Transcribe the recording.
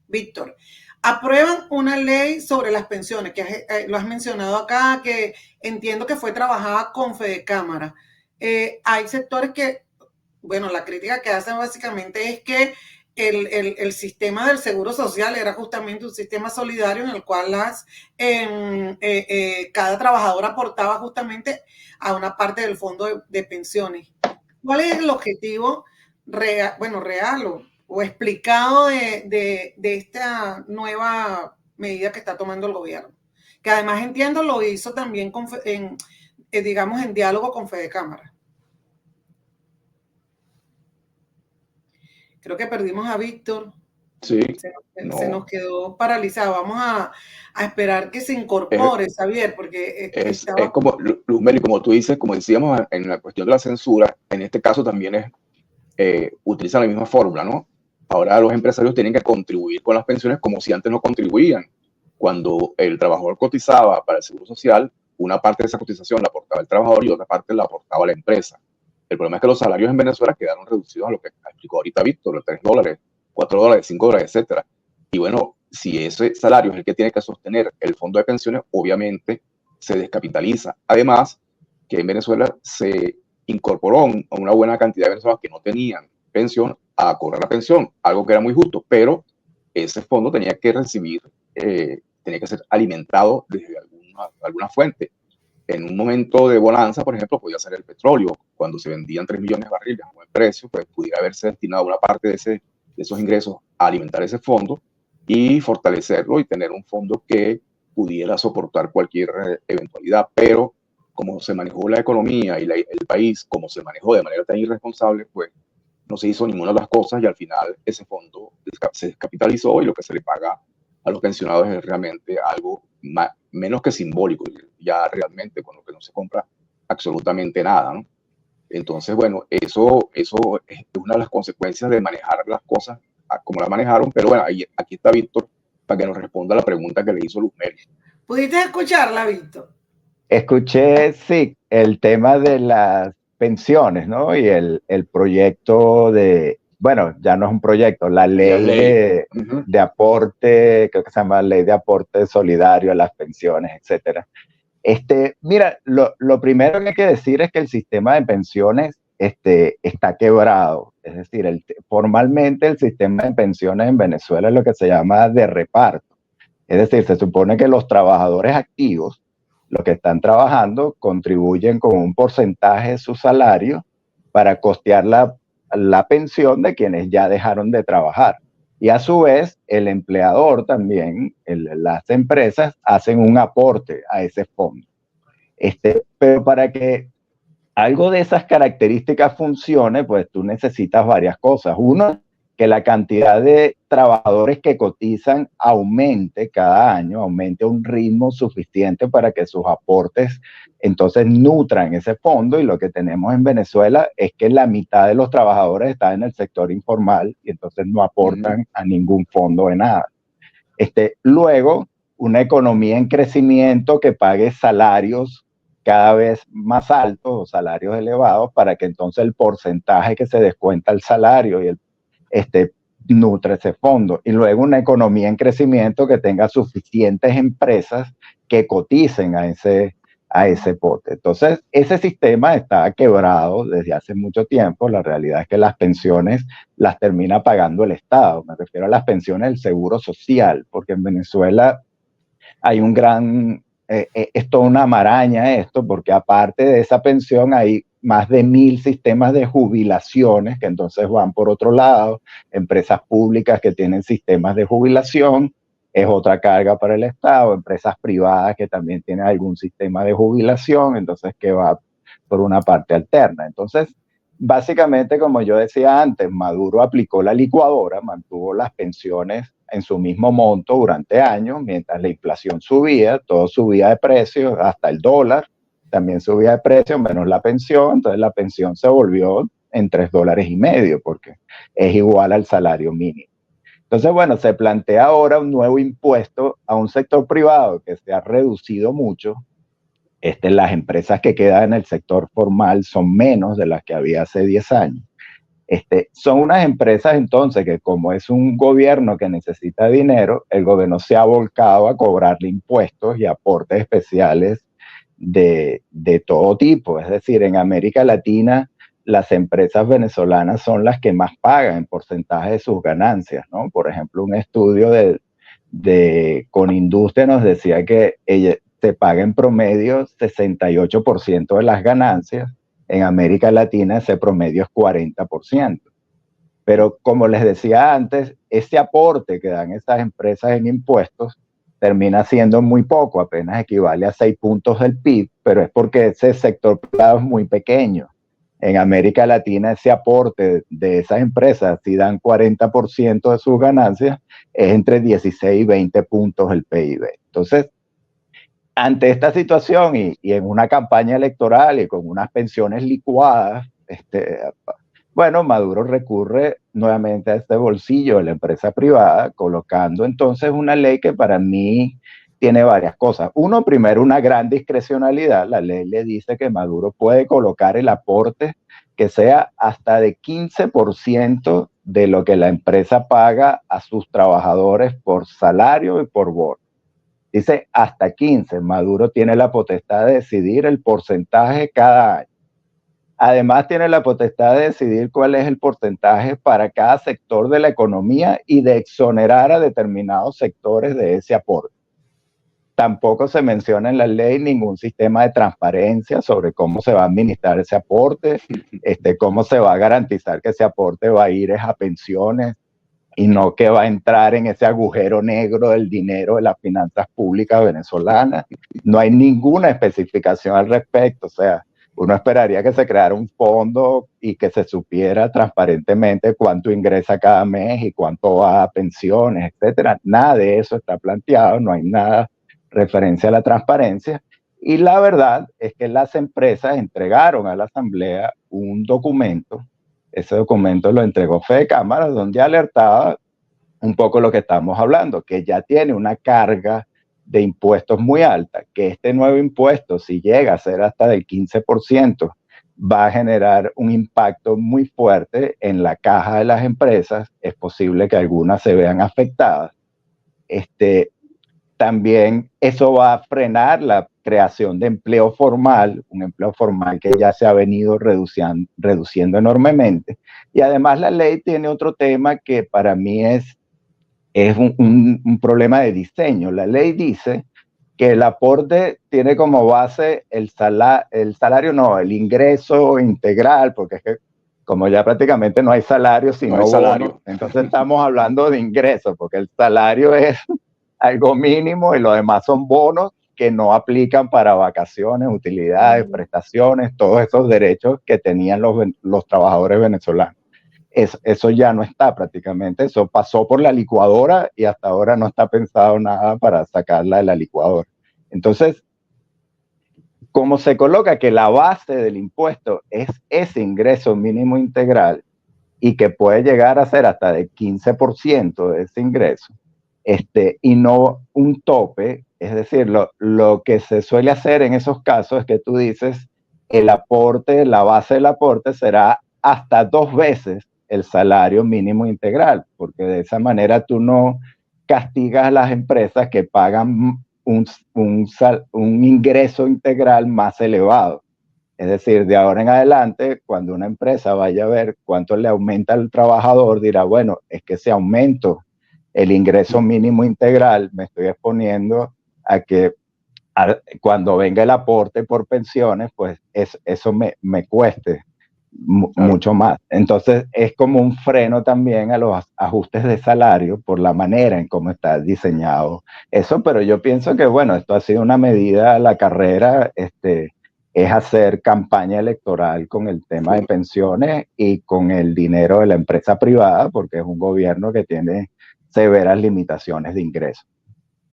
Víctor, aprueban una ley sobre las pensiones, que lo has mencionado acá, que entiendo que fue trabajada con Fedecámara. Hay sectores que, bueno, la crítica que hacen básicamente es que el sistema del seguro social era justamente un sistema solidario en el cual cada trabajador aportaba justamente a una parte del fondo de pensiones. ¿Cuál es el objetivo real, bueno, real o explicado de esta nueva medida que está tomando el gobierno? Que además entiendo lo hizo también digamos en diálogo con Fedecámara. Creo que perdimos a Víctor. Sí. Se nos quedó paralizado. Vamos a esperar que se incorpore, Xavier, porque es como, Luzmeli, como tú dices, como decíamos en la cuestión de la censura, en este caso también utilizan la misma fórmula, ¿no? Ahora los empresarios tienen que contribuir con las pensiones como si antes no contribuían. Cuando el trabajador cotizaba para el seguro social, una parte de esa cotización la aportaba el trabajador y otra parte la aportaba la empresa. El problema es que los salarios en Venezuela quedaron reducidos a lo que explicó ahorita Víctor, los $3, $4, $5, etcétera. Y bueno, si ese salario es el que tiene que sostener el fondo de pensiones, obviamente se descapitaliza. Además, que en Venezuela se incorporó a una buena cantidad de venezolanos que no tenían pensión a cobrar la pensión, algo que era muy justo, pero ese fondo tenía que recibir, tenía que ser alimentado desde alguna fuente. En un momento de bonanza, por ejemplo, podía ser el petróleo. Cuando se vendían 3 millones de barriles a buen precio, pues pudiera haberse destinado una parte de esos ingresos a alimentar ese fondo y fortalecerlo y tener un fondo que pudiera soportar cualquier eventualidad. Pero como se manejó la economía y el país, como se manejó de manera tan irresponsable, pues no se hizo ninguna de las cosas y al final ese fondo se descapitalizó y lo que se le paga a los pensionados es realmente algo menos que simbólico, ya realmente con lo que no se compra absolutamente nada, ¿no? Entonces, bueno, eso es una de las consecuencias de manejar las cosas como las manejaron, pero bueno, aquí está Víctor para que nos responda la pregunta que le hizo Luzmeli. ¿Pudiste escucharla, Víctor? Escuché, sí, el tema de las pensiones, ¿no? Y el proyecto bueno, ya no es un proyecto, la ley de aporte, creo que se llama Ley de Aporte Solidario a las Pensiones, etcétera. Mira, lo primero que hay que decir es que el sistema de pensiones está quebrado. Es decir, formalmente el sistema de pensiones en Venezuela es lo que se llama de reparto. Es decir, se supone que los trabajadores activos, los que están trabajando, contribuyen con un porcentaje de su salario para costear la pensión de quienes ya dejaron de trabajar. Y a su vez, el empleador también, las empresas, hacen un aporte a ese fondo. Pero para que algo de esas características funcione, pues tú necesitas varias cosas. Uno, que la cantidad de trabajadores que cotizan aumente cada año, aumente a un ritmo suficiente para que sus aportes entonces nutran ese fondo. Y lo que tenemos en Venezuela es que la mitad de los trabajadores están en el sector informal y entonces no aportan a ningún fondo de nada. Luego, una economía en crecimiento que pague salarios cada vez más altos o salarios elevados para que entonces el porcentaje que se descuenta el salario y nutre ese fondo. Y luego una economía en crecimiento que tenga suficientes empresas que coticen a ese pote. Entonces, ese sistema está quebrado desde hace mucho tiempo. La realidad es que las pensiones las termina pagando el Estado. Me refiero a las pensiones del Seguro Social, porque en Venezuela hay un gran... es toda una maraña esto, porque aparte de esa pensión hay más de 1.000 sistemas de jubilaciones que entonces van por otro lado, empresas públicas que tienen sistemas de jubilación, es otra carga para el Estado, empresas privadas que también tienen algún sistema de jubilación, entonces que va por una parte alterna. Entonces, básicamente, como yo decía antes, Maduro aplicó la licuadora, mantuvo las pensiones en su mismo monto durante años, mientras la inflación subía, todo subía de precio, hasta el dólar también subía de precio, menos la pensión, entonces la pensión se volvió en $3.50, porque es igual al salario mínimo. Entonces, bueno, se plantea ahora un nuevo impuesto a un sector privado que se ha reducido mucho. Las empresas que quedan en el sector formal son menos de las que había hace 10 años. Son unas empresas entonces que, como es un gobierno que necesita dinero, el gobierno se ha volcado a cobrarle impuestos y aportes especiales de todo tipo. Es decir, en América Latina las empresas venezolanas son las que más pagan en porcentaje de sus ganancias, ¿no? Por ejemplo, un estudio de Conindustria nos decía que se paga en promedio 68% de las ganancias. En América Latina ese promedio es 40%. Pero como les decía antes, ese aporte que dan estas empresas en impuestos termina siendo muy poco, apenas equivale a 6 puntos del PIB, pero es porque ese sector privado es muy pequeño. En América Latina ese aporte de esas empresas, si dan 40% de sus ganancias, es entre 16 y 20 puntos del PIB. Entonces, ante esta situación y en una campaña electoral y con unas pensiones licuadas, bueno, Maduro recurre nuevamente a este bolsillo de la empresa privada, colocando entonces una ley que para mí tiene varias cosas. Uno, primero, una gran discrecionalidad. La ley le dice que Maduro puede colocar el aporte que sea hasta de 15% de lo que la empresa paga a sus trabajadores por salario y por bono. Dice hasta 15. Maduro tiene la potestad de decidir el porcentaje cada año. Además, tiene la potestad de decidir cuál es el porcentaje para cada sector de la economía y de exonerar a determinados sectores de ese aporte. Tampoco se menciona en la ley ningún sistema de transparencia sobre cómo se va a administrar ese aporte, cómo se va a garantizar que ese aporte va a ir a pensiones y no que va a entrar en ese agujero negro del dinero de las finanzas públicas venezolanas. No hay ninguna especificación al respecto. O sea, uno esperaría que se creara un fondo y que se supiera transparentemente cuánto ingresa cada mes y cuánto va a pensiones, etcétera. Nada de eso está planteado, no hay nada referencia a la transparencia. Y la verdad es que las empresas entregaron a la Asamblea un documento. Ese documento lo entregó Fede Cámara, donde alertaba un poco lo que estamos hablando, que ya tiene una carga de impuestos muy alta, que este nuevo impuesto, si llega a ser hasta del 15%, va a generar un impacto muy fuerte en la caja de las empresas. Es posible que algunas se vean afectadas. También eso va a frenar la creación de empleo formal, un empleo formal que ya se ha venido reduciendo enormemente. Y además la ley tiene otro tema que para mí es un problema de diseño. La ley dice que el aporte tiene como base el ingreso integral, porque es que como ya prácticamente no hay salario, sino no hay salario. Bono, entonces estamos hablando de ingresos, porque el salario es algo mínimo y lo demás son bonos que no aplican para vacaciones, utilidades, prestaciones, todos esos derechos que tenían los trabajadores venezolanos. Eso ya no está prácticamente, eso pasó por la licuadora y hasta ahora no está pensado nada para sacarla de la licuadora. Entonces, como se coloca que la base del impuesto es ese ingreso mínimo integral y que puede llegar a ser hasta del 15% de ese ingreso, y no un tope, es decir, lo que se suele hacer en esos casos es que tú dices, el aporte, la base del aporte será hasta 2 veces el salario mínimo integral, porque de esa manera tú no castigas a las empresas que pagan un ingreso integral más elevado. Es decir, de ahora en adelante, cuando una empresa vaya a ver cuánto le aumenta al trabajador, dirá, bueno, es que ese aumento, el ingreso mínimo integral, me estoy exponiendo a que cuando venga el aporte por pensiones, pues eso me cueste mucho más. Entonces es como un freno también a los ajustes de salario por la manera en cómo está diseñado eso, pero yo pienso que bueno, esto ha sido una medida a la carrera, es hacer campaña electoral con el tema de pensiones y con el dinero de la empresa privada, porque es un gobierno que tiene severas limitaciones de ingresos.